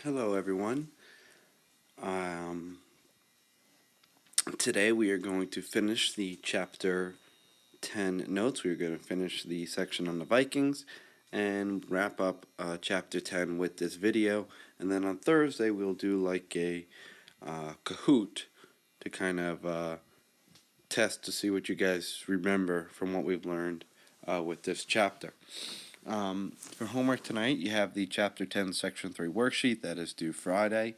Hello, everyone. Um, Today we are going to finish the chapter 10 notes. We are going to finish the section on the Vikings and wrap up chapter 10 with this video. And then on Thursday we'll do like a Kahoot to kind of test to see what you guys remember from what we've learned with this chapter. For homework tonight, you have the Chapter 10 Section 3 worksheet that is due Friday.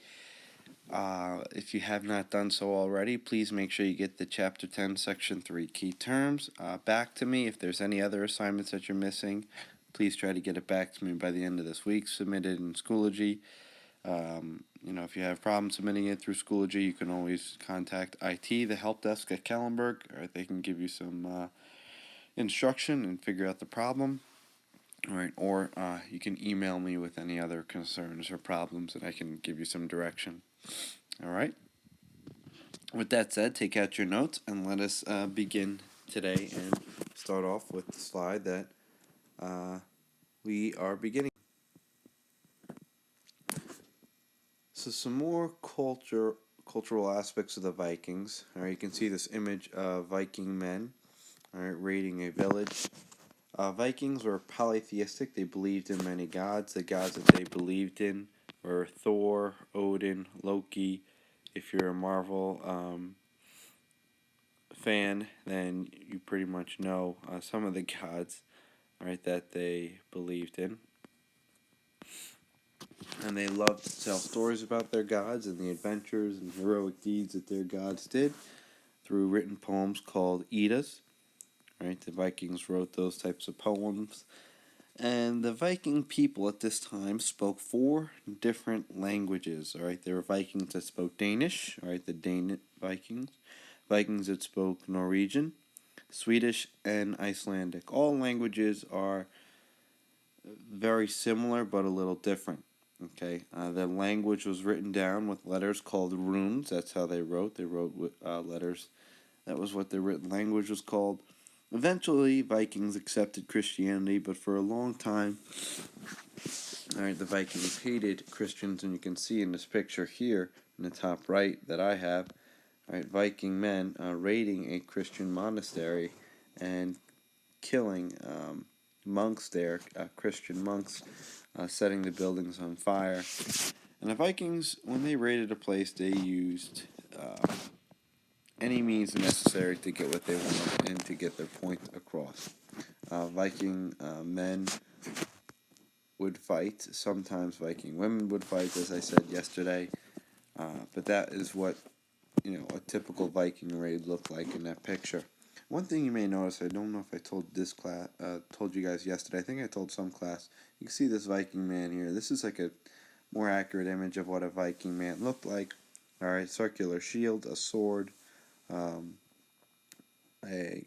If you have not done so already, please make sure you get the Chapter 10 Section 3 key terms back to me. If there's any other assignments that you're missing, please try to get it back to me by the end of this week. Submit it in Schoology. If you have problems submitting it through Schoology, you can always contact IT, the help desk at Kellenberg, or they can give you some instruction and figure out the problem. All right, or you can email me with any other concerns or problems, and I can give you some direction. All right. With that said, take out your notes and let us begin today and start off with the slide that we are beginning. So some more cultural aspects of the Vikings. All right, you can see this image of Viking men, all right, raiding a village. Vikings were polytheistic. They believed in many gods. The gods that they believed in were Thor, Odin, Loki. If you're a Marvel fan, then you pretty much know some of the gods, right, that they believed in. And they loved to tell stories about their gods and the adventures and heroic deeds that their gods did through written poems called Eddas. Right, the Vikings wrote those types of poems. And the Viking people at this time spoke 4 different languages. All right, there were Vikings that spoke Danish. All right, the Danish Vikings. Vikings that spoke Norwegian, Swedish, and Icelandic. All languages are very similar but a little different. Okay, the language was written down with letters called runes. That's how they wrote. They wrote with letters. That was what their written language was called. Eventually, Vikings accepted Christianity, but for a long time, all right, the Vikings hated Christians, and you can see in this picture here in the top right that I have, all right, Viking men raiding a Christian monastery and killing monks there, Christian monks, setting the buildings on fire. And the Vikings, when they raided a place, they used any means necessary to get what they wanted and to get their point across. Viking men would fight. Sometimes Viking women would fight, as I said yesterday. But that is what a typical Viking raid looked like in that picture. One thing you may notice, I don't know if I told you guys yesterday. I think I told some class. You can see this Viking man here. This is like a more accurate image of what a Viking man looked like. All right, circular shield, a sword, a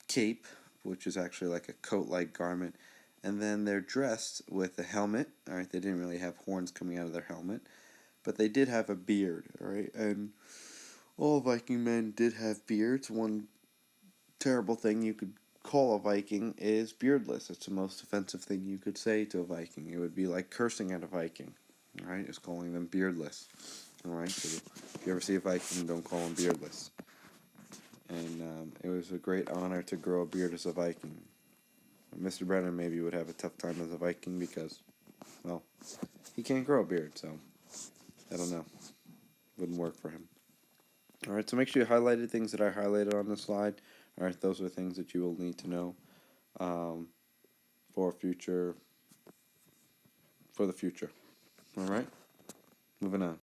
cape, which is actually like a coat-like garment, and then they're dressed with a helmet. All right, they didn't really have horns coming out of their helmet, but they did have a beard. All right, and all Viking men did have beards. One terrible thing you could call a Viking is beardless. It's the most offensive thing you could say to a Viking. It would be like cursing at a Viking. All right, it's calling them beardless. All right, so if you ever see a Viking, don't call them beardless. And it was a great honor to grow a beard as a Viking. Mr. Brennan maybe would have a tough time as a Viking because, well, he can't grow a beard, so I don't know. Wouldn't work for him. All right, so make sure you highlighted things that I highlighted on the slide. All right, those are things that you will need to know for the future. All right, moving on.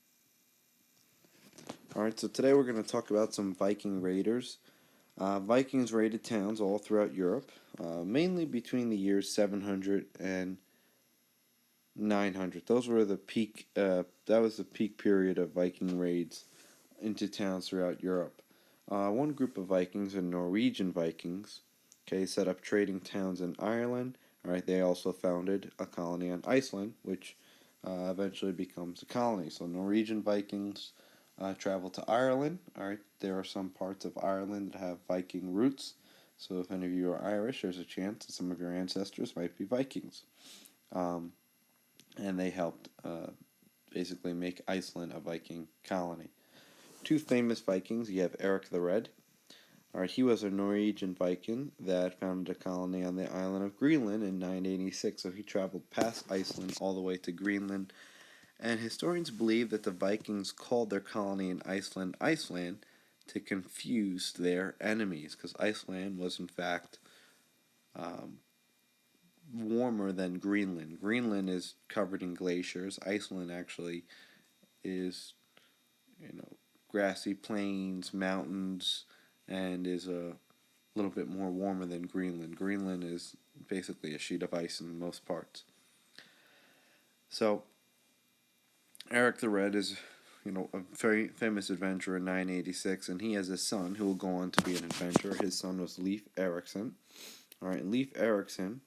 All right, so today we're going to talk about some Viking raiders. Vikings raided towns all throughout Europe, mainly between the years 700 and 900. Those were the peak. That was the peak period of Viking raids into towns throughout Europe. One group of Vikings, the Norwegian Vikings, okay, set up trading towns in Ireland. All right, they also founded a colony on Iceland, which eventually becomes a colony. So Norwegian Vikings traveled to Ireland. All right, there are some parts of Ireland that have Viking roots. So if any of you are Irish, there's a chance that some of your ancestors might be Vikings. and they helped basically make Iceland a Viking colony. Two famous Vikings, you have Eric the Red. All right, he was a Norwegian Viking that founded a colony on the island of Greenland in 986. So he traveled past Iceland all the way to Greenland. And historians believe that the Vikings called their colony in Iceland Iceland to confuse their enemies, because Iceland was in fact um, warmer than Greenland. Greenland is covered in glaciers. Iceland actually is, grassy plains, mountains, and is a little bit more warmer than Greenland. Greenland is basically a sheet of ice in most parts. So Eric the Red is, a very famous adventurer in 986, and he has a son who will go on to be an adventurer. His son was Leif Erikson. All right, Leif Erikson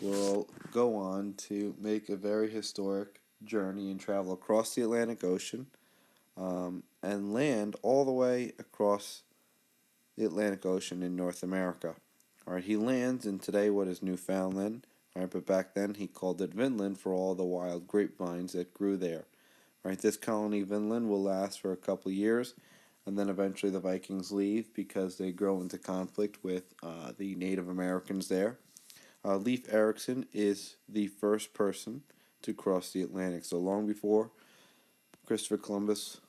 will go on to make a very historic journey and travel across the Atlantic Ocean and land all the way across the Atlantic Ocean in North America. All right, he lands in today what is Newfoundland. All right, but back then he called it Vinland for all the wild grapevines that grew there. All right, this colony Vinland will last for a couple years, and then eventually the Vikings leave because they grow into conflict with the Native Americans there. Leif Erikson is the first person to cross the Atlantic. So long before Christopher Columbus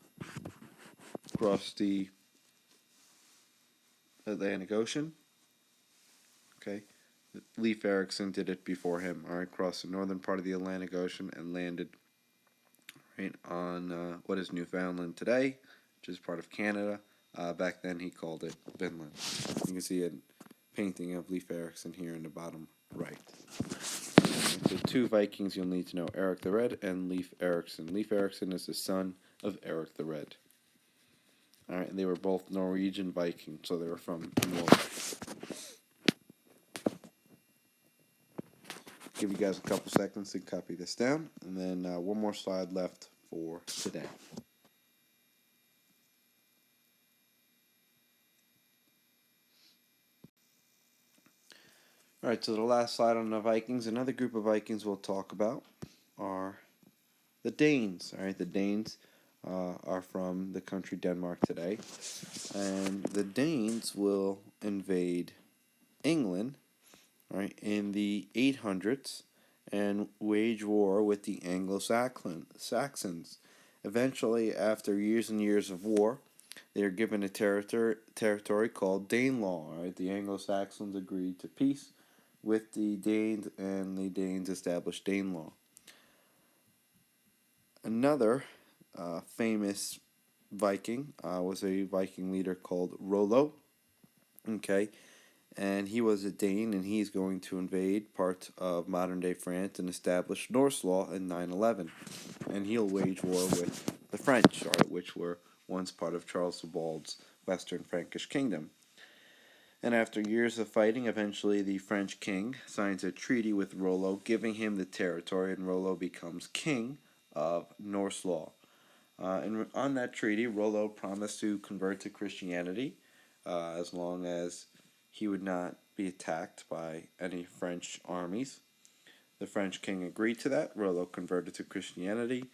crossed the Atlantic Ocean, okay, Leif Erikson did it before him. All right, crossed the northern part of the Atlantic Ocean and landed right on what is Newfoundland today, which is part of Canada. Back then he called it Vinland. You can see a painting of Leif Erikson here in the bottom right. So two Vikings you'll need to know, Eric the Red and Leif Erikson. Leif Erikson is the son of Eric the Red. All right, and they were both Norwegian Vikings, so they were from Norway. Give you guys a couple seconds to copy this down, and then one more slide left for today. All right, so the last slide on the Vikings. Another group of Vikings we'll talk about are the Danes. All right, the Danes are from the country Denmark today, and the Danes will invade England, right, in the 800s and wage war with the Anglo-Saxons. Eventually, after years and years of war, they are given a territory called Danelaw. Right, the Anglo-Saxons agreed to peace with the Danes, and the Danes established Danelaw. Another famous Viking was a Viking leader called Rollo. Okay, and he was a Dane, and he's going to invade parts of modern-day France and establish Norse law in 911. And he'll wage war with the French, right, which were once part of Charles the Bald's Western Frankish kingdom. And after years of fighting, eventually the French king signs a treaty with Rollo, giving him the territory, and Rollo becomes king of Norse law. And on that treaty, Rollo promised to convert to Christianity as long as he would not be attacked by any French armies. The French king agreed to that. Rollo converted to Christianity,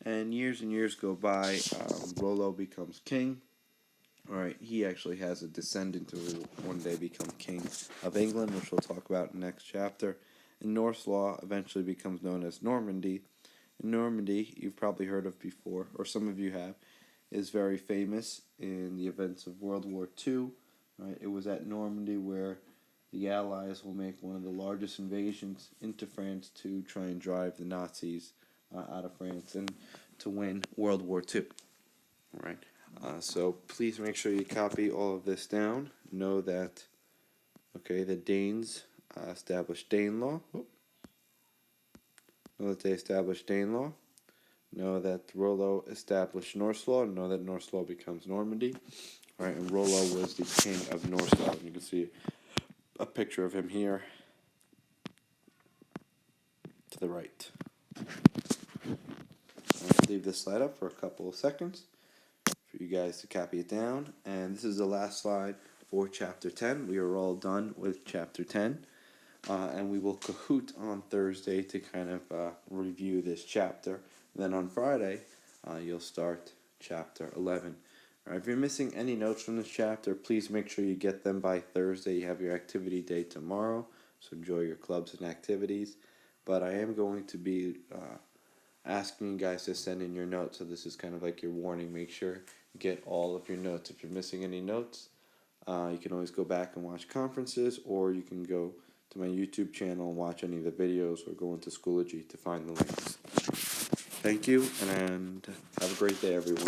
and years go by. Rollo becomes king. All right, he actually has a descendant who will one day become king of England, which we'll talk about in the next chapter. And Norse law eventually becomes known as Normandy. And Normandy, you've probably heard of before, or some of you have, is very famous in the events of World War II. Right, it was at Normandy where the Allies will make one of the largest invasions into France to try and drive the Nazis out of France and to win World War II. All right. So please make sure you copy all of this down. Know that, the Danes established Danelaw. Know that they established Danelaw. Know that Rollo established Norse law. Know that Norse law becomes Normandy. All right, and Rollo was the king of Norse law. And you can see a picture of him here to the right. I'll leave this slide up for a couple of seconds for you guys to copy it down. And this is the last slide for Chapter 10. We are all done with Chapter 10. and we will Kahoot on Thursday to kind of review this chapter. Then on Friday, you'll start chapter 11. If you're missing any notes from this chapter, please make sure you get them by Thursday. You have your activity day tomorrow, so enjoy your clubs and activities. But I am going to be asking you guys to send in your notes, so this is kind of like your warning. Make sure you get all of your notes. If you're missing any notes, you can always go back and watch conferences, or you can go to my YouTube channel and watch any of the videos, or go into Schoology to find the links. Thank you, and have a great day, everyone.